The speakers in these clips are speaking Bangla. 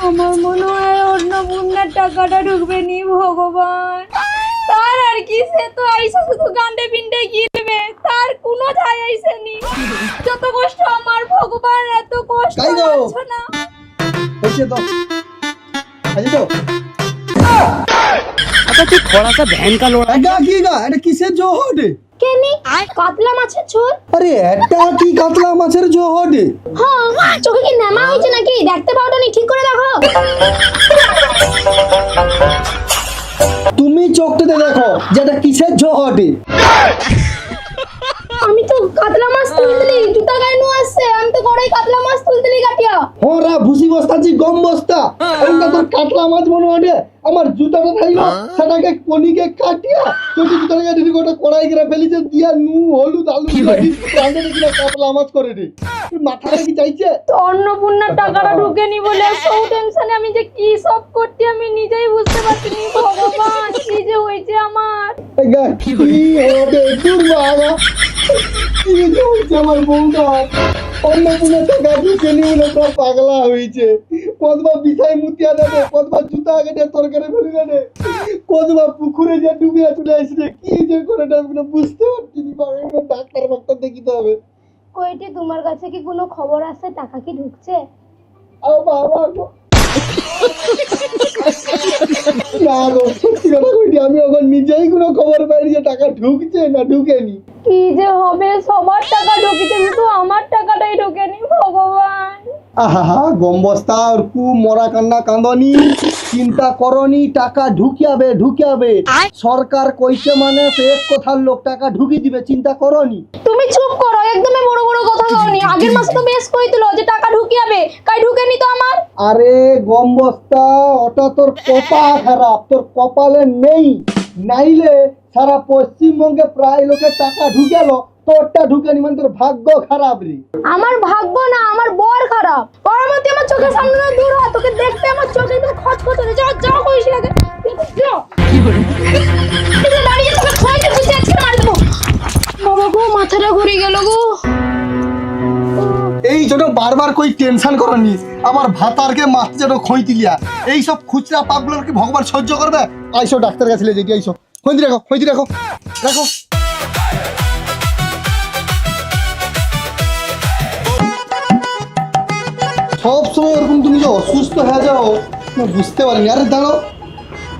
আমার মনে হয় অন্নপূর্ণার টাকাটা ঢুকবে নি ভগবান। তার আর কি, সে তো আইসা শুধু গান্ডে পিন্ডে গিরবে, তার কোনো যায় আইসে নি। যত কষ্ট আমার, ভগবান এত কষ্ট হচ্ছে না। হচ্ছে তো আজ তো अच्छा तू थोड़ा सा बहन का लोड़ा এটা কি গা, এটা কিসের জোহর? কেনি কাতলা মাছের ঝোল। আরে এটা কি কাতলা মাছের জোহর? হ্যাঁ, চোখে কি নেমা হয়েছে নাকি? দেখতে পাওটা নি, ঠিক করে দেখো। তুমি চোখটাতে দেখো যেটা কিসের জোহর। আমি তো কাতলা মাছ তুলতেলি, জুতা গায়ে নো আসছে, আমি তো গড়াই কাতলা মাছ তুলতেলি কাটিয়া। হরা ভুসি বস্তা জি গম বস্তা, এটা তোর কাতলা মাছ মনে হয়। আমার জুতাটা থাইলো সেটাকে কনিকে কাটিয়া চটি জুতাটা কাটি গোটা কড়াই করে ফেলিছে, দিয়া নু হলুদ আলু কাটি রাঁধে কিনা কাতলা মাছ করে রে। মাথাটা কি চাইছে? তো অন্নপূর্ণার টাকাটা ঢুকেনি বলে সব টেনশনে আমি যে কি সব করতে আমি নিজেই বুঝতে পারছি না। ভগবান কি যে হয়েছে আমার। এগা কি হবে দূর বাবা, কি যে হয়েছে আমার বউটা। অন্নপূর্ণা টাকা ঢুকে নি বলে সব পাগলা হয়েছে। কতবা বিছাই মুতিয়া দেবে, কতবা জুতা কেটে তরকারি ফেলে দেবে, কতবা পুকুরে যে ডুবিয়া চলে আসছে। কি যে করে বুঝতে পারছি না। ডাক্তার মাক্তার দেখিতে হবে। কইটি তোমার কাছে কি কোনো খবর আছে, টাকা কি ঢুকছে? ও বাবা গো, না গো সত্যি কথা কইটি, আমি এখন নিজেই কোনো খবর পাইনি যে টাকা ঢুকছে না ঢুকেনি। কি যে হবে, সবার টাকা ঢুকিতে কিন্তু আমার টাকাটাই ঢোকেনি। ভগবান আহা গম বস্তা আর কু মরা কান্না কান্দনি, চিন্তা করনি, টাকা ঢুকিয়াবে ঢুকিয়াবে। সরকার কইছে মানে সে এক কথার লোক টাকা ঢুকি দিবে, চিন্তা করনি। তুমি চুপ করো, একদমই বড় বড় কথা বলনি। আগের মাসে তো বেশ কইছিল যে টাকা ঢুকিয়াবে, কাই ঢুকেনি তো আমার। আরে গম বস্তা, ওটা তোর কপাল খারাপ, তোর কপালে নেই। নাইলে সারা পশ্চিমবঙ্গে প্রায় লোকের টাকা ঢুকেলো, তোরটা ঢুকেনি মানে তোর ভাগ্য খারাপ রে। আমার ভাগ্য না, আমার বর খারাপ। পরবর্তী আমার চোখের সামনে না দূর হয়, তোকে দেখতে আমার চোখে একদম খচখচ হয়ে যাও। যাও কইস লাগে যাও কি করে তুই দাঁড়িয়ে তোকে খোঁজে খুঁজে আজকে মার দেবো। বাবা গো, মাথাটা ঘুরে গেল গো। এই জন্য বারবার কই টেনশন করনি, আমার ভাতারকে মাছ যেন খইতি লিয়া। এই সব খুচরা পাপগুলোর কি ভগবান সহ্য করবে? আইসো ডাক্তার কাছে লে যেটি আইসো, খইতি রাখো খইতি রাখো রাখো। সব সময় এরকম তুমি যে অসুস্থ হয়ে যাও বুঝতে পারিনি। আরে দাঁড়াও,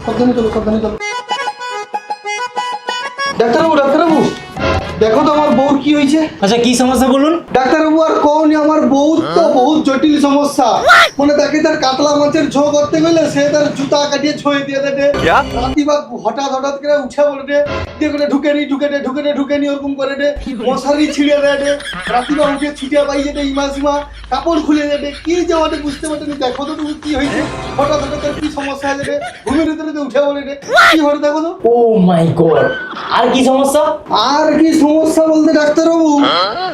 সাবধানে চলো সাবধানে চলো। ডাক্তারবাবু ডাক্তারবাবু, দেখো তো আমার বউর কি হয়েছে। अच्छा की समस्या बोलून ডাক্তারবাবু আর কওনি, আমার বউ তো বহুত জটিল সমস্যা। মানে তাকে তার কাতলা মাছের ঝো করতে গেলে সে তার জুতা কাটিয়ে ছুঁয়ে দিয়ে দেবে। রাতি বা হঠাৎ হঠাৎ করে উঠে বলে দিয়ে করে ঢুকে নি ওরকম করে দে, মশারি ছিঁড়ে দেয়, রাতি বা উঠে ছিটিয়া পাই যেতে ইমা সিমা কাপড় খুলে দেবে। কি যে আমাদের বুঝতে পারছি, দেখো তো তুমি কি হয়েছে। হঠাৎ হঠাৎ তার কি সমস্যা হয়ে যাবে, ঘুমের ভিতরে উঠে বলে কি হলো দেখো তো। ओ माय गॉड আর কি সমস্যা আর কি সমস্যা বলতে ডাক্তারবাবু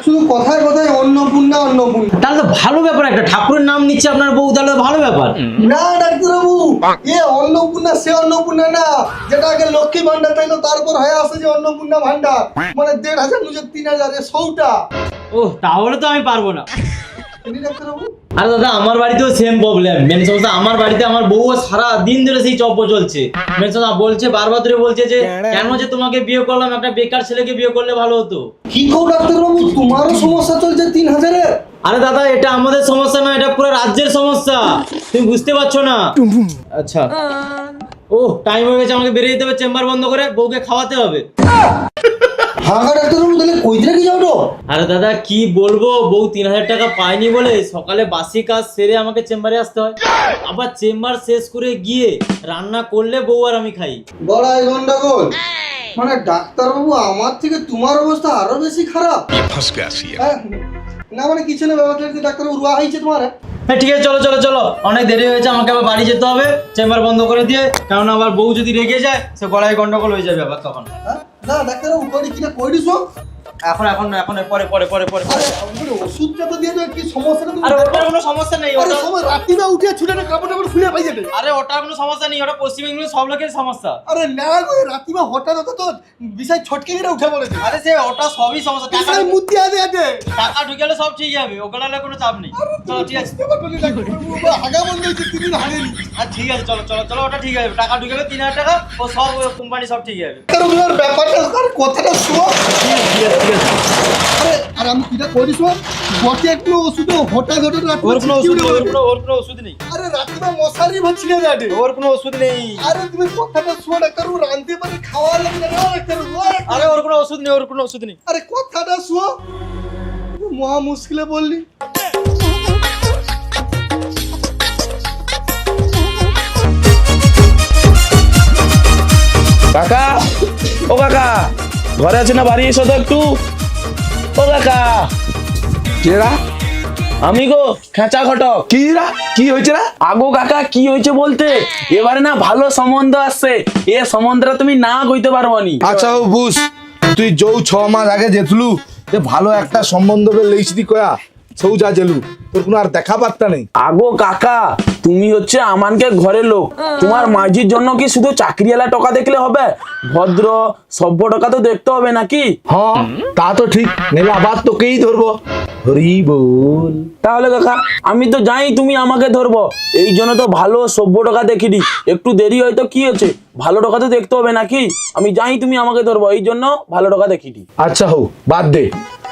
শুধু কথায় কথায় অন্নপূর্ণা অন্নপূর্ণা। তাহলে তো ভালো ব্যাপার, একটা ঠাকুরের নাম নিচ্ছে আপনার বউ, তাহলে তো ভালো ব্যাপার। না ডাক্তারবাবু, এ অন্নপূর্ণা সে অন্নপূর্ণা না, যেটা আগে লক্ষ্মী ভান্ডার তাইলো তারপর হয়ে আসে যে অন্নপূর্ণা ভান্ডার, মানে 1,500 নিজের 3,000 এ 100টা। ও তাহলে তো আমি পারবো না। ডাক্তারবাবু আরে দাদা আমার বাড়িতেও সেম প্রবলেম। মেন সমস্যা আমার বাড়িতে আমার বউ সারা দিন ধরে সেই চপ্প চলছে। মেন সমস্যা বলছে বারবার ধরে বলছে যে কেন যে তোমাকে বিয়ে করলাম, একটা বেকার ছেলেকে বিয়ে করলে ভালো হতো। কি কও ডাক্তারবাবু, তোমারও সমস্যা চলছে 3,000 এর? আরে দাদা এটা আমাদের সমস্যা না, এটা পুরো রাজ্যের সমস্যা, তুমি বুঝতে পারছো না। আচ্ছা ও টাইম হয়ে গেছে, আমাকে বেরিয়ে যেতে হবে, চেম্বার বন্ধ করে বউকে খাওয়াতে হবে। হ্যাঁ ডাক্তারবাবু, তাহলে কই দিকে যাও তো? আরে দাদা কি বলবো, বউ 3,000 টাকা পায়নি বলে সকালে বাসি কাজ সেরে আমাকে চেম্বারে আসতে হয়, আবার চেম্বার শেষ করে গিয়ে রান্না করলে বউ আর আমি খাই। গলায় গন্ডগোল। মানে ডাক্তারবাবু আমার থেকে তোমার অবস্থা আরো বেশি খারাপ। হ্যাঁ, না মানে কিছু না, ব্যাপারটা ডাক্তারবাবু রুয়া হয়েছে তোমার। হ্যাঁ ঠিক আছে চলো চলো চলো, অনেক দেরি হয়েছে, আমাকে আবার বাড়ি যেতে হবে, চেম্বার বন্ধ করে দিয়ে, কারণ আবার বউ যদি রেগে যায় সে গলায় গন্ডগোল হয়ে যাবে আবার তখন। হ্যাঁ না ডাক্তারবাবু কই কিনা কই দিছো। এখন এখন না, এখন পরে পরে পরে পরে আরে আমাদের ওষুধটা তো দিয়ে দাও, কি সমস্যাটা তুমি আরে ওটার কোনো সমস্যা নেই, আরে ওটা সময় রাত্রিটা উঠে ছুটে না কাপড় টাপড় খুলে পাই যাবে। আরে ওটার কোনো সমস্যা নেই, ওটা পশ্চিমবঙ্গের সব লোকের সমস্যা। আরে না গো রাত্রিবা হঠাৎ হঠাৎ তো বিষয় ছটকে গিয়ে উঠে পড়েছে। আরে সে ওটা সবই সমস্যা, টাকা বিষয় মুদ্দি আছে আছে টাকা ঢুকেলে সব ঠিক যাবে, ওগুলো কোনো চাপ নেই। চলো ঠিক আছে, আগা বন্ধ হয়েছে 3 দিন হারেনি। আর ঠিক আছে, চলো চলো চলো, ওটা ঠিক আছে, টাকা ঢুকেলে 3000 টাকা ও সব কোম্পানি সব ঠিক যাবে। কারণ ওর ব্যাপারটা আর কথাটা শোনো। আরে আর আমি কিটা করি শোন, বটে একটু ওষুধ হঠাৎ হঠাৎ রাত্রি ওর কোনো ওষুধ নেই, ওর কোনো ওষুধ নেই, আরে রাত্রিবা মশারি ভাবছি না যাবে। ওর কোনো ওষুধ নেই। আরে তুমি কথাটা শোন, কারণ রাঁধতে পারে খাওয়া লাগে না ডাক্তার। আরে ওর কোনো ওষুধ নেই, ওর কোনো ওষুধ নেই। আরে কথাটা শোন, মহা মুশকিলে বললি। কাকা, ও কাকা, ঘরে আছে না? বাড়ি এসো তো একটু। ও কাকা, কেরা আমি গো খেঁচা ঘটক। কি রা কি হয়েছে রা? আগো কাকা, কি হয়েছে বলতে, এবারে না ভালো সম্বন্ধ আসছে, এ সম্বন্ধটা তুমি না কইতে পারবো নি। আচ্ছা ও বুঝ, তুই যৌ 6 মাস আগে যেতলু যে ভালো একটা সম্বন্ধ লেইছি কয়া সৌ যা জেলু, তোর কোনো আর দেখা পাত্তা নেই। আগো কাকা, তুমি হচ্ছে আমানকে ঘরের লোক, তোমার মাঝির জন্য কি শুধু চাকরিওয়ালা টাকা দেখলে হবে? ভদ্র সভ্য টাকা তো দেখতে হবে নাকি? হ্যাঁ তা তো ঠিক, নেলে আবার তোকেই ধরবো। হরি বল। তাহলে কাকা, আমি তো জানি তুমি আমাকে ধরবো, এই জন্য তো ভালো সভ্য টাকা দেখিনি। একটু দেরি হয়তো কি হয়েছে, ভালো টাকা তো দেখতে হবে নাকি? আমি জানি তুমি আমাকে ধরবো, এই জন্য ভালো টাকা দেখিনি। আচ্ছা হো, বাদ দে,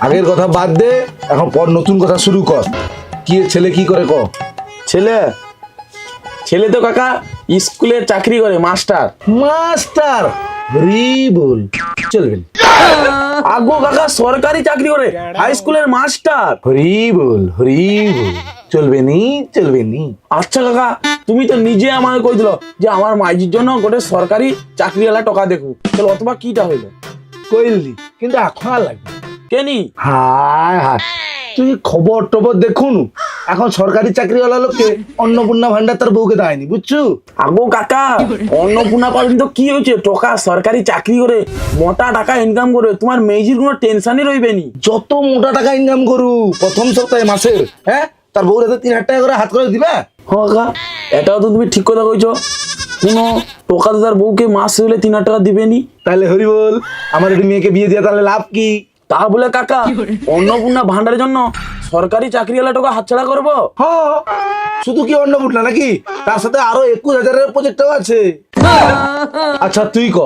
আগের কথা বাদ দে, এখন পর নতুন কথা শুরু কর। কি ছেলে কি করে ক? ছেলে ছেলে তো কাকা স্কুলে চাকরি করে, মাস্টার। মাস্টার? হরি বল, চলবে না। আগো কাকা, সরকারি চাকরি করে, হাই স্কুলের মাস্টার। হরি বল, হরি বল, চলবে নি চলবে নি। আচ্ছা কাকা, তুমি তো নিজে আমাকে কই দিল যে আমার মাইজির জন্য গোটে সরকারি চাকরিওয়ালা টাকা দেখো, তাহলে অথবা কিটা হইলো? কইলি, কিন্তু এখন আর লাগবে। কেনি? হায় হায়, তুই খবর টবর দেখুন, এখন সরকারি চাকরিওয়ালা লোককে অন্নপূর্ণা ভান্ডার তার বউকে দেয়নি, বুঝছো? আগো কাকা, অন্নপূর্ণা পাবেন তো কি হয়েছে, টাকা সরকারি চাকরি করে মোটা টাকা ইনকাম করে, তোমার মেয়েজির কোনো টেনশনই রইবে নি। যত মোটা টাকা ইনকাম করু প্রথম সপ্তাহে মাসের, হ্যাঁ তার বউর হাতে 3000 টাকা করে হাত করে দিবে। হ্যাঁ কাকা, এটাও তো তুমি ঠিক কথা কইছো, কোনো টাকা তো তার বউকে মাস হলে 3000 টাকা দিবেনি। তাহলে হরি বল, আমার একটি মেয়েকে বিয়ে দিয়ে তাহলে লাভ কি? তা বলে কাকা, অন্নপূর্ণা ভান্ডারের জন্য সরকারি চাকরিওয়ালা টাকা হাতছাড়া করবো? হ্যাঁ, শুধু কি অন্নপূর্ণা নাকি, তার সাথে আরো 21,000-এর প্রজেক্টও আছে। আচ্ছা তুই ক,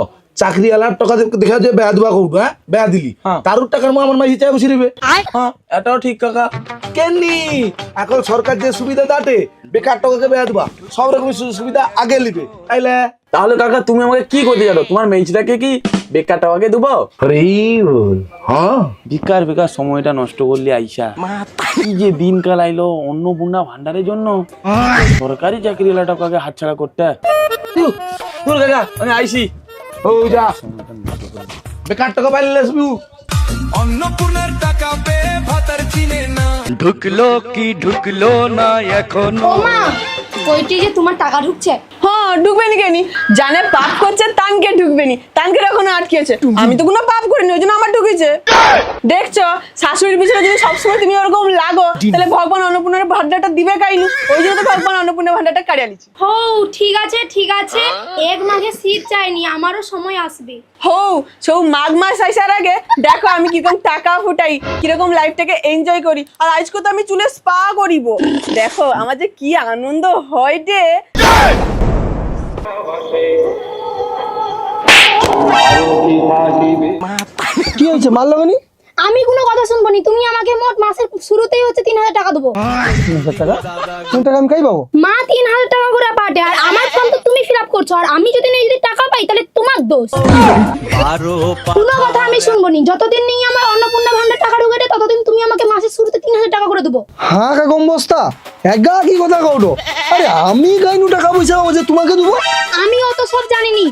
চাকরিওয়ালার টাকা দেখা যে বেয়া দিবা কৌটো, হ্যাঁ বেয়া দিলি, হ্যাঁ। তার টাকার মা আমার মা হিসাবে বসে দিবে। হ্যাঁ, এটাও ঠিক কাকা। কেননি, এখন সরকার যে সুবিধা দাটে বেকার টাকাকে বেয়া দিবা, সব রকমের সুযোগ সুবিধা আগে লিবে, তাইলে তাহলে কাকা, তুমি আমাকে কি করতে জানো, তোমার মেয়েটাকে কি বেকার টাকাকে দেবো? হরি বল। হ্যাঁ, বেকার বেকার সময়টা নষ্ট করলি আইসা, কি যে দিনকাল আইলো অন্নপূর্ণা ভান্ডারের জন্য সরকারি চাকরিওয়ালা টাকাকে হাতছাড়া করতে। তোর কাকা, আমি আইসি। ও যা, বেকার টাকা পাইলে আসবি। অন্নপূর্ণার টাকা পেয়ে ভাতার চিনে না, ঢুকলো কি ঢুকলো না এখন। ও মা, ওইটি যে তোমার টাকা ঢুকছে। হ্যাঁ, ঢুকবে নি কেনি, জানে পাপ করছে তানকে ঢুকবে নি, তানকে এখনো আটকেছে। আমি তো কোনো পাপ করিনি, ওই জন্য আমার ঢুকেছে। দেখছো, শাশুড়ির পিছনে যদি সবসময় তুমি ওরকম লাগো, তাহলে ভগবান অন্নপূর্ণার ভান্ডারটা দিবে কাইনু, ওই জন্য তো ভগবান অন্নপূর্ণার ভান্ডারটা কাড়িয়ে নিচ্ছে। হো, ঠিক আছে ঠিক আছে, এক মাঘে শীত চাইনি, আমারও সময় আসবে। হো, সৌ মাঘ মাস আসার আগে দেখো আমি কিরকম টাকা ফুটাই, কিরকম লাইফটাকে এনজয় করি, আর আজকে তো আমি চুলে স্পা করিব। দেখো আমার যে কি আনন্দ হয় রে। কি হয়েছে মারলো মানে? আমি কোনো কথা শুনবো নি, তুমি আমাকে মোট মাসের শুরুতেই হচ্ছে 3000 টাকা দেবো। 3000 টাকা? কোন টাকা আমি খাই পাবো? মা 3000 টাকা করে পাঠে, আর আমার ফর্ম তো তুমি ফিল আপ করছো, আর আমি যদি টাকা পাই তাহলে তোমার দোষ। কোনো কথা আমি শুনবো নি, যতদিন নেই আমার অন্নপূর্ণা ভান্ডার টাকা ঢুকে দেয়, ততদিন তুমি আমাকে মাসের শুরুতে 3000 টাকা করে দেবো। হ্যাঁ কা কম বস্তা একা কি কথা কৌটো? আরে আমি গাইনু টাকা পয়সা যে তোমাকে দেবো? আমি অত সব জানিনি।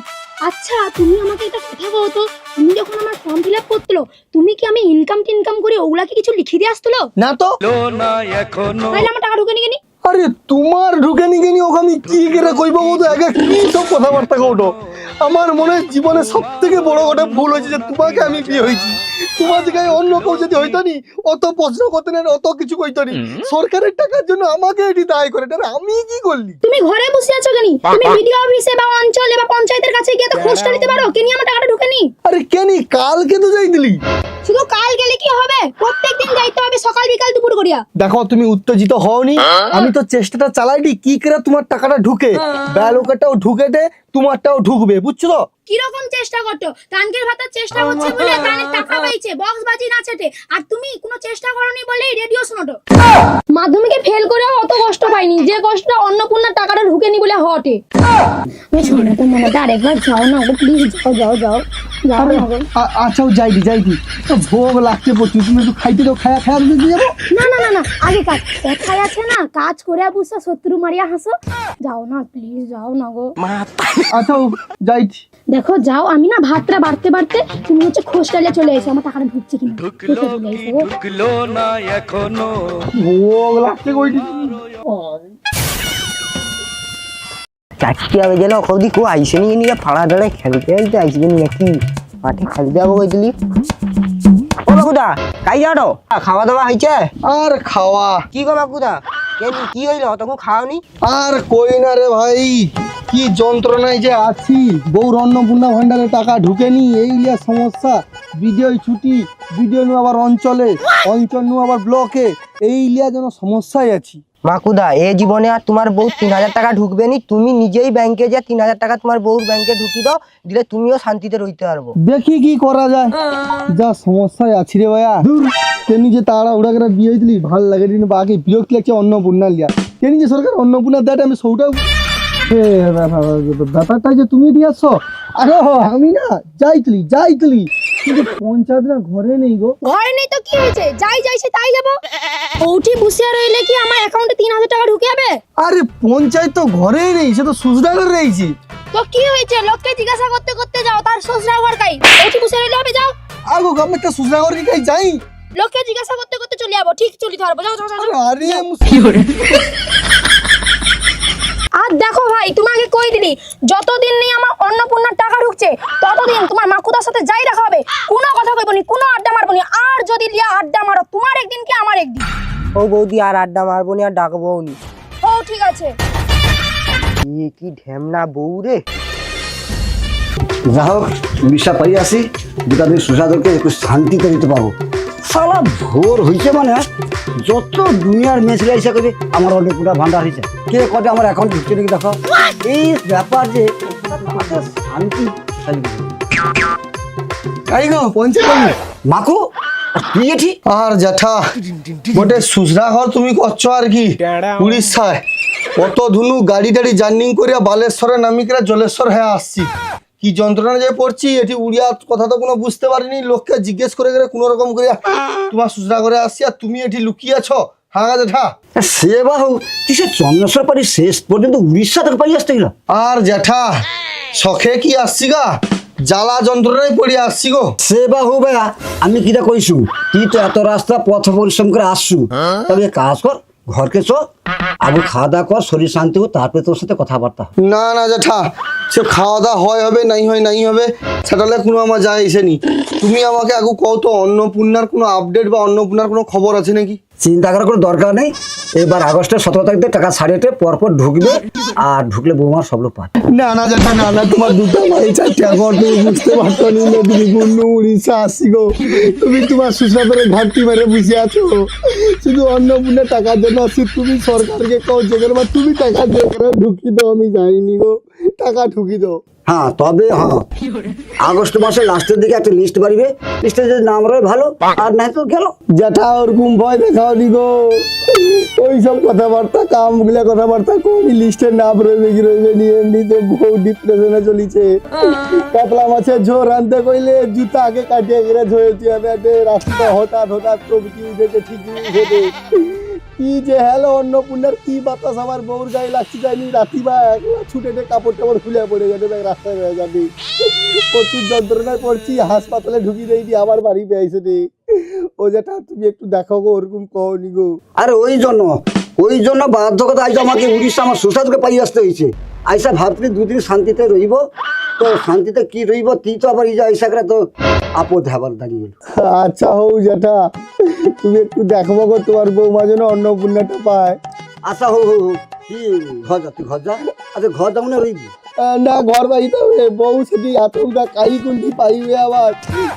আচ্ছা তুমি আমাকে একটা কথা বলো তো, তুমি যখন আমার ফর্ম ফিল আপ করতেলো, তুমি কি আমি ইনকাম করে ওগুলাকে কিছু লিখে দিয়ে আসতেলো? না তো। তাহলে আমার টাকা ঢুকে নি কেনি? আরে তোমার ঢুকে নি কেনি ওকে আমি কি করে কইব তো, আগে কি সব কথাবার্তা কৌটো? আমার মনে হয় জীবনে সব থেকে বড় একটা ভুল হয়েছে যে তোমাকে আমি বিয়ে হয়েছি। তোমার জায়গায় অন্য কেউ যদি হইতো নি অত প্রশ্ন করতে না, অত কিছু কইতো নি। সরকারের টাকার জন্য আমাকে এটি দায় করে, এটা আমি কি করলি? তুমি ঘরে বসে আছো কেন? তুমি বিডিও অফিসে বা অঞ্চলে বা পঞ্চায়েতের কাছে গিয়ে তো খোঁজটা নিতে পারো, কেন আমার টাকাটা ঢুকে নি? আরে কেনি কালকে তো যাই দিলি। শুধু কাল গেলে কি হবে? প্রত্যেকদিন যাইতে হবে সকাল বিকাল দুপুর করিয়া। দেখো তুমি উত্তেজিত হওনি, আমি তো চেষ্টাটা চালাইনি কি করে তোমার টাকাটা ঢুকে, ব্যালুকেটাও ঢুকে দে, তোমারটাও ঢুকবে, বুঝছো তো? কিরকম চেষ্টা করছো? কানকের ভাতার চেষ্টা করছে বলে কানে টাকা পাইছে, বক্স বাজি নাচেতে, আর তুমি কোনো চেষ্টা করনি বলেই রেডিও শোনোটো। মাধ্যমিকে ফেল করেও অত কষ্ট পাইনি যে কষ্ট অন্নপূর্ণার টাকাটা ঢুকেনি বলে হটে। আমি শোনো তো মনে আরেকবার যাও না গো, প্লিজ যাও যাও যাও যাও না গো। আচ্ছা যাইদি ভোগ লাগতে পড়ছি, তুমি একটু খাইতে দাও, খায়া খায়া দিতে যাবো। না না না না, আগে কাজ কথাই আছে না, কাজ করে বুঝছো শত্রু মারিয়া হাসো। যাও না প্লিজ, যাও না গো। আচ্ছা যাইছি। দেখো যাও, আমি না ভাতটা বাড়তে বাড়তে তুমি হচ্ছে খোঁজটালে চলে এসো আমার টাকাটা ঢুকছে কিনা। ঢুকলো কি ঢুকলো না এখনো। ভোগ লাগতে কইটি। চারটি হবে যেন কৌদি কেউ আইসে নিয়ে নিয়ে ফাড়া ডাড়ে খেলতে খেলতে আইসবে নাকি মাঠে খেলতে যাবো কইছিলি। ও বাকুদা কাই যাও, খাওয়া দাওয়া হয়েছে? আর খাওয়া কি গো বাকুদা, কেন কি হইলো তখন খাওনি? আর কই না রে ভাই, কি যন্ত্রণায় যে আছি। বউর অন্নপূর্ণা ভান্ডারে টাকা ঢুকেনি, এই লিয়া সমস্যা। ভিডিও ছুটি, ভিডিও নু আবার অঞ্চলে, অঞ্চল নু আবার ব্লকে, এই লিয়া যেন সমস্যায় আছি। বাকুদা এ জীবনে আর তোমার বউ 3000 টাকা ঢুকবে নি, তুমি নিজেই ব্যাংকে যা 3000 টাকা তোমার বউর ব্যাংকে ঢুকি দাও, দিলে তুমিও শান্তিতে রইতে পারবো। দেখি কি করা যায়, যা সমস্যায় আছি রে ভাইয়া। কেনি যে তাড়া উড়া করে বিয়ে হইতলি ভাল লাগে নি, বাকি বিরক্তি লাগছে অন্নপূর্ণা লিয়া। কেনি যে সরকার অন্নপূর্ণা দেয় আমি সৌটাও ব্যাপারটা যে তুমি দিয়ে আসছো। আরে আমি না যাইতলি কিন্তু পঞ্চায়েত না ঘরে নেই গো। ঘরে নেই তো কি হয়েছে, যাই যাইছে তাই যাবো। ওঠি বসিয়া রইলে কি আমার অ্যাকাউন্টে 3000 টাকা ঢুকে যাবে? আরে পঞ্চায়েত তো ঘরেই নেই, সে তো সুজডাগর রয়েছি। তো কি হয়েছে, লোককে জিজ্ঞাসা করতে করতে যাও, তার শ্বশুরা ঘর কাই? ওঠি বসিয়া রইলে হবে, যাও। আগো গভর্নমেন্টটা সুজডাগর কি কাই যাই? লোককে জিজ্ঞাসা করতে করতে চলে যাবো, ঠিক চলিতে পারবো, যাও যাও যাও। আরে আর দেখো ভাই, তোমাকে কই দিলি যতদিন নেই আমার অন্নপূর্ণার টাকা ঢুকছে ততদিন তোমার মাকুদার সাথে যাই দেখা হবে, কোনো কথা কইবনি, কোনো আড্ডা মারবনি। আর যদি লিয়া আড্ডা মারো, তোমার একদিন কি আমার একদিন। ও বৌদি আর আড্ডা মারবো নি আর ডাকবো নি। ও ঠিক আছে। কি ঢেমনা বউ রে। যা হোক বিষা পাই আসি, দুটা দিন সুসাদকে একটু শান্তিতে দিতে পারবো। সালা ভোর হয়েছে মানে যত দুনিয়ার মেসলে এসে করে আমার অনেকটা ভান্ডার হয়েছে, কে কটে আমার অ্যাকাউন্ট ঢুকছে নাকি দেখো। এই ব্যাপার যে শান্তি কাই গো পঞ্চায়েত মাকু তুই এটি আর জ্যাঠা গোটে সুজরা ঘর তুমি করছো আর কি উড়িষ্যায়। কত ধুনু গাড়ি টাড়ি জার্নিং করিয়া বালেশ্বরে নামি করে জলেশ্বর হয়ে আসছি। কি যন্ত্রণা যে পড়ছি, এটি উড়িয়া কথা তো কোনো বুঝতে পারিনি। লোককে জিজ্ঞেস করে করে কোনো রকম করিয়া তোমার সুজরা ঘরে আসছি, আর তুমি এটি লুকিয়েছ। হ্যাঁ জ্যাঠা সে বাহু তুই সে চন্দ্রেশ্বর পারি শেষ পর্যন্ত উড়িষ্যা থেকে পাই আসতে গেল। আর জ্যাঠা শখে কি আসছি গা, জ্বালা যন্ত্রণায় পড়ে আসছি গো। সে বাহু ভাইয়া আমি কিটা কইছু, তুই তো এত রাস্তা পথ পরিশ্রম করে আসছু, তবে কাজ কর ঘরকে চো, আগে খাওয়া দাওয়া কর, শরীর শান্তি হোক, তারপরে তোর সাথে কথাবার্তা। না না জ্যাঠা, সে খাওয়া দাওয়া হয় হবে নাই হবে সেটালে কোনো আমার যায় এসেনি। তুমি আমাকে আগে কও তো অন্নপূর্ণার কোনো আপডেট বা অন্নপূর্ণার কোনো খবর আছে নাকি? চিন্তা করার কোনো দরকার নেই, এবার আগস্টের 17 তারিখে টাকা ছাড়িয়ে পরপর ঢুকবে, আর ঢুকলে বৌমার সব লোক পাবে। না না জ্যাঠা না, তোমার দুটো ভাই চারটা ঘর তুমি বুঝতে পারতো নি, মেদিনীপূর্ণ উড়িষ্যা আসছি গো। তুমি তোমার সুসাদরে ঘাটতি মেরে বসে আছো, শুধু অন্নপূর্ণার টাকার জন্য আসছি। তুমি সরকারকে কও যেখানে বা তুমি টাকা দিয়ে ঢুকি দাও, আমি যাইনি গো, টাকা ঢুকি দাও। হ্যাঁ তবে হ্যাঁ আগস্ট মাসের লাস্টের দিকে একটা লিস্ট বাড়িবে, লিস্টে যদি নাম রয়ে ভালো, আর নাই তো গেল। জ্যাঠা ওরকম ভয় দেখাও নি গো, ওই সব কথাবার্তা কামগুলা কথাবার্তা কোন লিস্টের নাম রইবে কি রইবে নি, এমনিতে বউ ডিপ্রেশনে চলিছে। কাতলা মাছের ঝোর আনতে কইলে জুতা আগে কাটিয়ে গেলে ঝয়েছি আমি, রাস্তা হঠাৎ প্রভৃতি উঠেছে, ঠিকই উঠেছে। কি যে হ্যালো অন্নপূর্ণার কি বাতাস আমার বউর গায়ে লাগছে যায়নি, রাতি বা একলা ছুটে কাপড় টাপড় খুলে পড়ে যাবে, রাস্তায় হয়ে যাবে। প্রচুর যন্ত্রণায় পড়ছি, হাসপাতালে ঢুকি দেয়নি, আবার বাড়ি পেয়েছে রে। ও যেটা তুমি একটু দেখো গো, ওরকম কওনি গো। আরে ওই জন্য বাধ্যকতা আইসা আমাকে উড়িষ্যা আমার সুসাদকে পাই আসতে হয়েছে। আইসা ভাবতে দুদিন শান্তিতে রইব, তো শান্তিতে কি রইব তুই তো আবার ইসা করে তো আপদ হবার দাঁড়িয়ে গেল। আচ্ছা হৌ জেঠা, তুমি একটু দেখবো গো তোমার বৌমা যেন অন্নপূর্ণাটা পায়। আচ্ছা হৌ হৌ হৌ, কি ঘর যা, তুই ঘর যা। আচ্ছা ঘর যাবো না রইবি? না ঘর বাড়িতে হবে, বউ সেটি এতটা কাই কুন্ডি পাইবে, আবার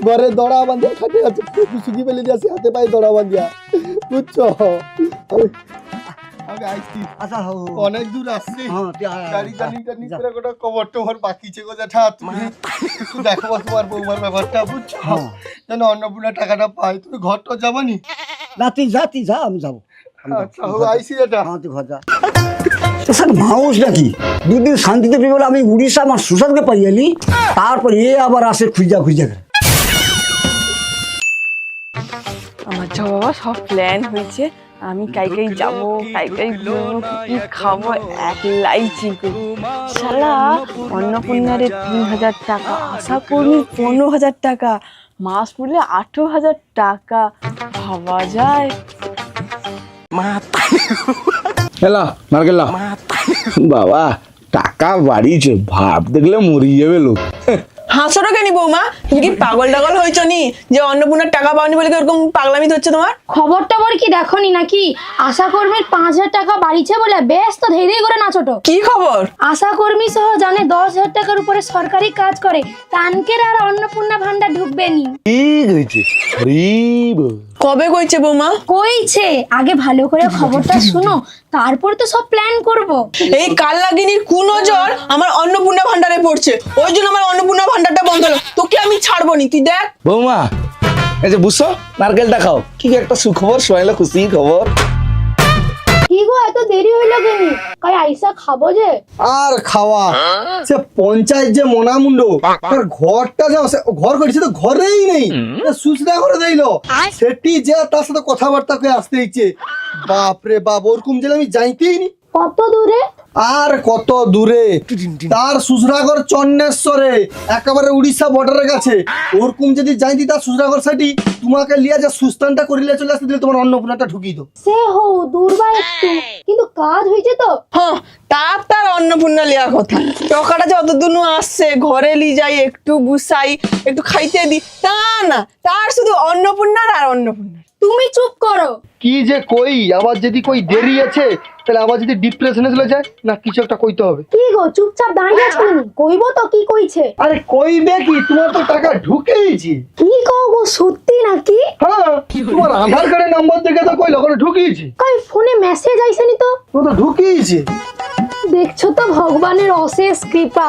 ঘরে দড়া বাঁধিয়া খাটে আছে, সুখি পেলে দিয়েছে হাতে পায়ে দড়া বাঁধিয়া, বুঝছো? আমি আইছি, আচ্ছা হৌ হৌ। অনেক দূর আসছি, হ্যাঁ তুই আয়, আয়, গাড়ি যা, টানি টানি যা। করে গোটা কবর টবর বাকিছে গো জ্যাঠা, তুমি একটু দেখো তোমার বৌমার ব্যাপারটা, বুঝছো? হ্যাঁ। যেন অন্নপূর্ণা টাকাটা পাই। তুমি ঘরটা যাবানি? না তুই যা, আমি যাবো। আচ্ছা হো, আইসি জ্যাঠা। হ্যাঁ তুই ঘর যা। তো স্যার মানুষ নাকি দুদিন শান্তিতে পেয়ে বলে আমি উড়িষ্যা আমার সুশান্তকে পাই এলি, তারপর এ আবার আসে খুঁজা করে। আমার যা বাবা সব প্ল্যান হয়েছে, আমি কাই যাবো, কাই ঘুরবো, কি খাবো, এক লাইচি শালা অন্নপূর্ণারে 3,000 টাকা, আশা করি 15,000 টাকা, মাস পড়লে 18,000 টাকা, ভাবা যায়। হেলা নারকেলা বাবা টাকা বাড়িয়েছে, ভাব দেখলে মরিয়ে যাবে লোক। হাসোটা কেন বৌমা, তুমি কি পাগল টাগল হয়েছ নি যে অন্নপূর্ণার টাকা পাওনি বলে কি ওরকম পাগলামি হচ্ছে তোমার? খবর টবর কি দেখনি নাকি? আশা কর্মীর 5,000 টাকা বাড়িছে বলে বেশ তো ধীরে ধীরে করে নাচোটো। কি খবর? আশা কর্মী সহ জানে 10,000 টাকার উপরে সরকারি কাজ করে, তানকের আর অন্নপূর্ণা ভান্ডার ঢুকবে নি। ঠিক হয়েছে, কবে কইছে বৌমা? কইছে, আগে ভালো করে খবরটা শুনো, তারপর তো সব প্ল্যান করব। এই কালনাগিনীর কুনজর আমার অন্নপূর্ণা ভান্ডারে পড়ছে, ওই জন্য আমার অন্নপূর্ণা ভান্ডারটা বন্ধ হলো। তোকে আমি ছাড়বো নি, তুই দেখ। বৌমা এই যে বুঝছো নারকেলটা খাও, কি একটা সুখবর শোনাইলো, খুশি খবর। কি গো এত দেরি হইল কেন? কাই আইসা খাবো যে। আর খাওয়া, সে পঞ্চায়েত যে মনামুন্ড, তার ঘরটা যা ঘর করেছে তো ঘরেই নেই, সুচনা করে দিলো, সেটি যে তার সাথে কথাবার্তা করে আসতে ইচ্ছে, বাপরে বাপ, ওরকম জেলে আমি যাইতেই নি। কত দূরে? আর কত দূরে, তার শ্বশুরাগর চন্নেশ্বরে, একেবারে উড়িষ্যা বর্ডারের কাছে। ওরকম যদি যাইতি তার শ্বশুরাগর সেটি তোমাকে লিয়া যে সুস্থানটা করিলে চলে আসতে দিলে তোমার অন্নপূর্ণাটা ঢুকিয়ে দাও। সে হো দূরবা একটু, কিন্তু কাজ হয়েছে তো। হ্যাঁ, তার অন্নপূর্ণা লিয়া কথা, টাকাটা যে অতদূর আসছে, ঘরে লি যাই, একটু বুসাই, একটু খাইতে দি, তা না, তার শুধু অন্নপূর্ণা আর অন্নপূর্ণা। তুমি চুপ করো। কি যে কই, আবার যদি কই দেরি আছে তাহলে আবার যদি ডিপ্রেশনে চলে যায় না, কিছু একটা কইতে হবে। কি গো চুপচাপ দাঁড়িয়ে আছো কেন? কইবো তো কি কইছে। আরে কইবে কি, তোমার তো টাকা ঢুকেইছি। কি কও গো, সত্যি নাকি? হ্যাঁ, তোমার আধার কার্ডের নাম্বার দেখে তো কইলো ওখানে ঢুকিয়েছি। কই ফোনে মেসেজ আইছেনি তো? ও তো ঢুকিয়েছি। দেখছো তো ভগবানের অশেষ কৃপা,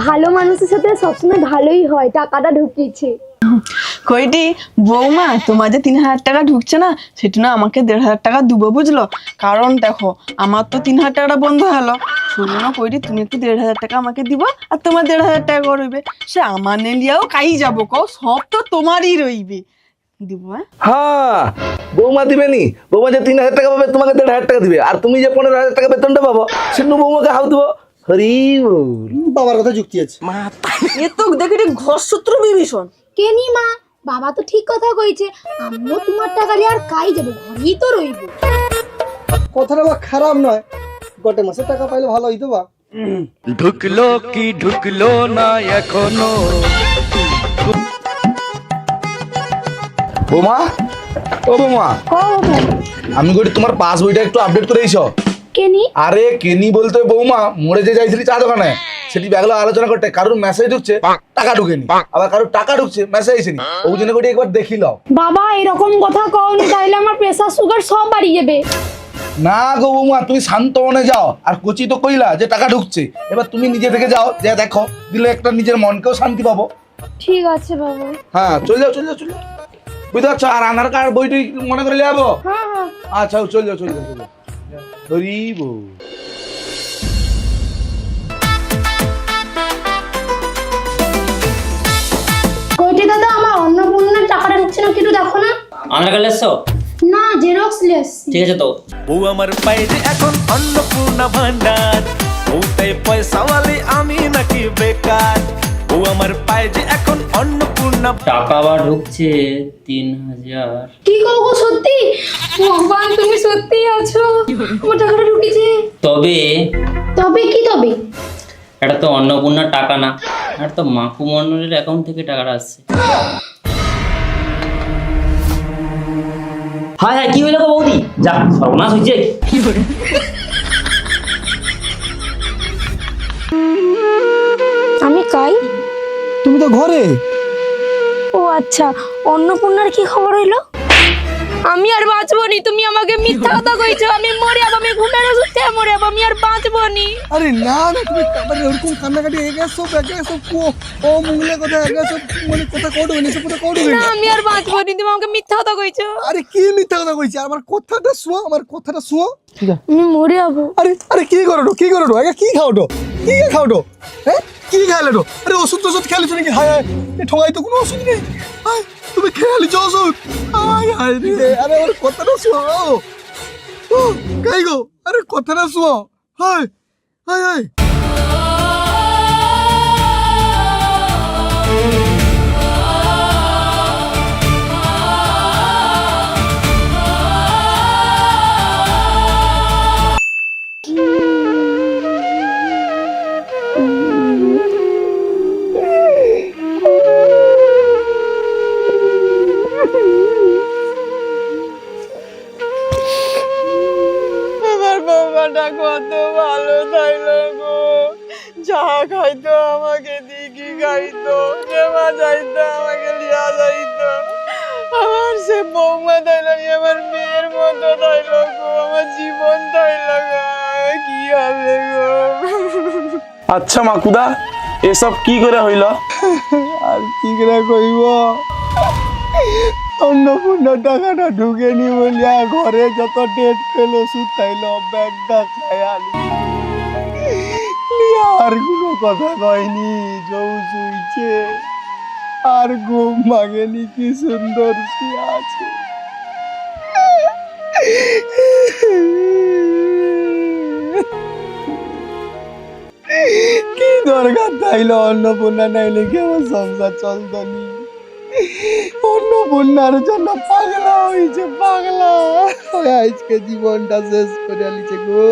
ভালো মানুষের সাথে সবসময় ভালোই হয়, টাকাটা ঢুকিয়েছে। কইটি বৌমা, তোমার যে 3,000 টাকা ঢুকছে না, সেটা না আমাকে 1,500 টাকা দেবো, বুঝলো? কারণ দেখো আমার তো 3,000 টাকাটা বন্ধ হলো, শুনো না কইটি, তুমি একটু 1,500 টাকা আমাকে দিব, আর তোমার 1,500 টাকা রইবে, সে আমার নেলিয়াও কাই যাবো, কও সব তো তোমারই রইবে, দিব। হ্যাঁ বৌমা দিবে নি, বৌমা যে 3,000 টাকা পাবে তোমাকে 1,500 টাকা দিবে, আর তুমি যে 15,000 টাকা বেতনটা পাবো সেটা বৌমাকে হাউ দেবো। হরি বল, বাবার কথা যুক্তি আছে। এ তো দেখি ঘর শত্রু বিভীষণ। কেনি মা, বাবা তো ঠিক কথা কইছে, আমিও তোমার টাকা নিয়ে আর কাই যাবো, ঘরেই তো রইব। কথাটা বা খারাপ নয়, গটে মাসে টাকা পাইলে ভালো হইতো বা। ঢুকলো কি ঢুকলো না এখনো। বৌমা ও বৌমা, কও ভাই। আমি করি তোমার পাস বইটা একটু আপডেট করে দিছ। কেনি? আরে কেনি বলতে বৌমা, মোড়ে যে যাইছিলি চা দোকানে, সেটি ব্যাগলো আলোচনা করতে, কারোর মেসেজ ঢুকছে টাকা ঢুকেনি, আবার কারোর টাকা ঢুকছে মেসেজ আইসেনি, ওই জন্য করে একবার দেখি লও। বাবা এরকম কথা কওনি, তাইলে আমার প্রেসার সুগার সব বাড়ি যাবে। না গো বৌমা, তুমি শান্ত মনে যাও, আর কোচি তো কইলা যে টাকা ঢুকছে, এবার তুমি নিজে থেকে যাও, যে দেখো, দিলে একটা নিজের মনকেও শান্তি পাবো। ঠিক আছে বাবা। হ্যাঁ চলে যাও বুঝতে পারছো, আর আধার কার্ড বইটি মনে করে যাবো। হ্যাঁ হ্যাঁ। আচ্ছা চলে যাও হরি বল। কইটি দাদা, আমার অন্নপূর্ণার টাকাটা ঢুকছে না, একটু দেখো না। আধার কার্ড এসছো? না, জেরক্স লেস। ঠিক আছে তো। বউ আমার পায়ে যে এখন অন্নপূর্ণা ভান্ডার, বউটাই পয়সাওয়ালি আমি নাকি বেকার। বউ আমার পায়ে যে এখন অন্নপূর্ণা। টাকা আবার ঢুকছে 3,000। কি কও গো, সত্যি? ভগবান তুমি সত্যি আছো, আমার টাকাটা ঢুকেছে। তবে তবে কি তবে? এটা তো অন্নপূর্ণার টাকা না, আর তো মাকু মন্ডলের অ্যাকাউন্ট থেকে টাকাটা আসছে। হায় হায়, কি হইলো গো বৌদি? যা সর্বনাশ হয়েছে। আমি কাই? তুমি তো ঘরে। ও আচ্ছা, অন্নপূর্ণার কি খবর হইলো? আমি আর বাঁচবো নি, তুমি আমাকে মিথ্যা কথা কইছো। আমি মরে যাবো, আমি ঘুমের ওষুধ খেয়ে মরে যাবো, আমি আর বাঁচবো নি। আরে না না, তুমি মানে ওরকম কান্নাকাটি এগেছো ও মুগলে কথা এগেছো, মানে কথা কোডবে না, কথা কোডবে না, না। আমি আর বাঁচবো নি, তুমি আমাকে মিথ্যা কথা কইছো। আরে কি মিথ্যা কথা কইছি? আমার কথাটা শুও। আমি মরে যাবো। আরে আরে কি করো আগে কি খাওটো হ্যাঁ, কি খাইলে? আরে ওষুধ খেলেছো নাকি? হায় হায়, ঠগাই তো কোনো ওষুধ নেই। হায়, তুমি খেয়ালিছো ওষুধ? হায় হায় রে, আরে আমার কথাটা শুও। ও কাই গো, আরে কথাটা শুও। হায় হায় হায়। আমার বৌমাটা কত ভালো থাইলো গো, যা খাইতো আমাকে দিকি খাইতো, নেমা যাইতো আমাকে লিয়া যাইতো। আমার সে বৌমা থাইলো, আমার মেয়ের মতো থাইলো গো, আমার জীবন থাইলো গো, কি হবে গো? আচ্ছা মাকুদা, এসব কি করে হইল? আর কি করে কইব, অন্নপূর্ণা টাকাটা ঢুকেনি বলিয়া ঘরে যত ডেট পেল ওষুধ খাইলো, ব্যাগটা খায়ালি আর কোনো কথা কয়নি। জৌ শুইছে আর ঘুম ভাঙেনি, কি সুন্দর শুয়ে আছে। কি দরকার তাইলো অন্নপূর্ণা নাইলে কি আমার সংসার চলতনি? অন্নপূর্ণার জন্য পাগলা হয়েছে, পাগলা আজকে জীবনটা শেষ করে আলিছে গো।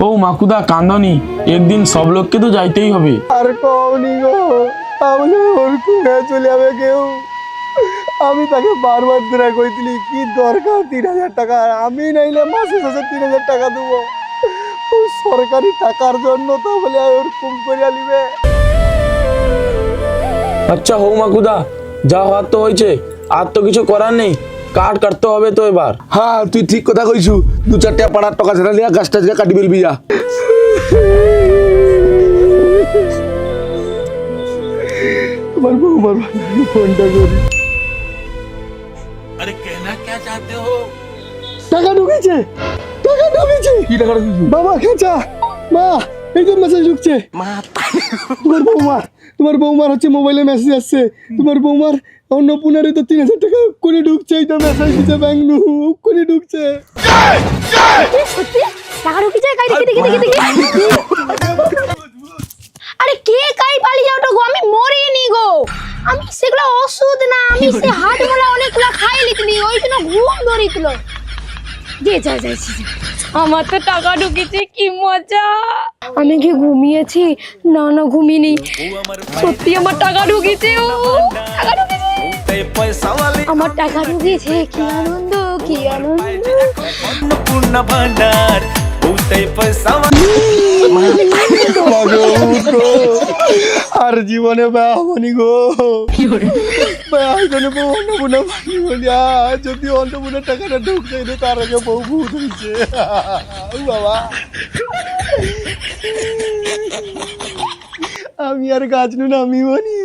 ও মাকুদা কান্দনি, একদিন সব লোককে তো যাইতেই হবে। আর কওনি গো, তাহলে ওর কুড়ে চলে যাবে কেউ। আমি তাকে বারবার ধরে কইছিলি কি দরকার ৩,০০০ টাকা, আমি নাইলে মাসে শেষে ৩,০০০ টাকা দেবো। ও সরকারি টাকার জন্য তো বলে ওরকম করে আলিবে। আচ্ছা হো মাকুদা, যা হওয়ার তো হয়েছে, আর তো কিছু করার নেই, কাট কাটতে হবে তো এবার। হ্যাঁ তুই ঠিক কথা কইছু, ২-৪টা পাড়ার টাকা ছেড়ে লিয়া গাছটা কাটি ফেলবি যা। তোমার বৌমার ফোনটা করি। अरे कहना क्या चाहते हो? টাকা ঢুকেছে। কি টাকা ঢুকেছে? বাবা খেঁচা, মা এই যে মেসেজ ঢুকছে। তোমার বৌমার হচ্ছে মোবাইলে মেসেজ আসছে, তোমার বৌমার অন্নপূর্ণারে তো ৩,০০০ টাকা করে ঢুকছে। এই তো মেসেজ দিচ্ছে, ব্যাংক নু করে ঢুকছে। সত্যি টাকা ঢুকেছে? কাই দেখি। আরে কে কাই পালিয়ে যাওটা গো, আমি মরিনি গো। আমি সেগুলো ওষুধ না, আমি সে হাটমোলা অনেকগুলো খাই লিখলি, ওই জন্য ঘুম ধরিছিল। যাইছি। আমার তো টাকা ঢুকেছে, কি মজা। আমি কি ঘুমিয়েছি? না ঘুমিনি, সত্যি আমার টাকা ঢুকেছে। টাকা ঢুকেছে, पैसा वाली আমার টাকা ঢুকেছে, কি আনন্দ। अन्नपूर्णा भंडार, पैसा আর জীবনে হবনি গো, অন্নপূর্ণা বলিয়া যদি অন্নপূর্ণার টাকাটা ঢুকছে তার আগে বউ ভূত হয়েছে। বাবা আমি আর গাছ নু নামিবনি।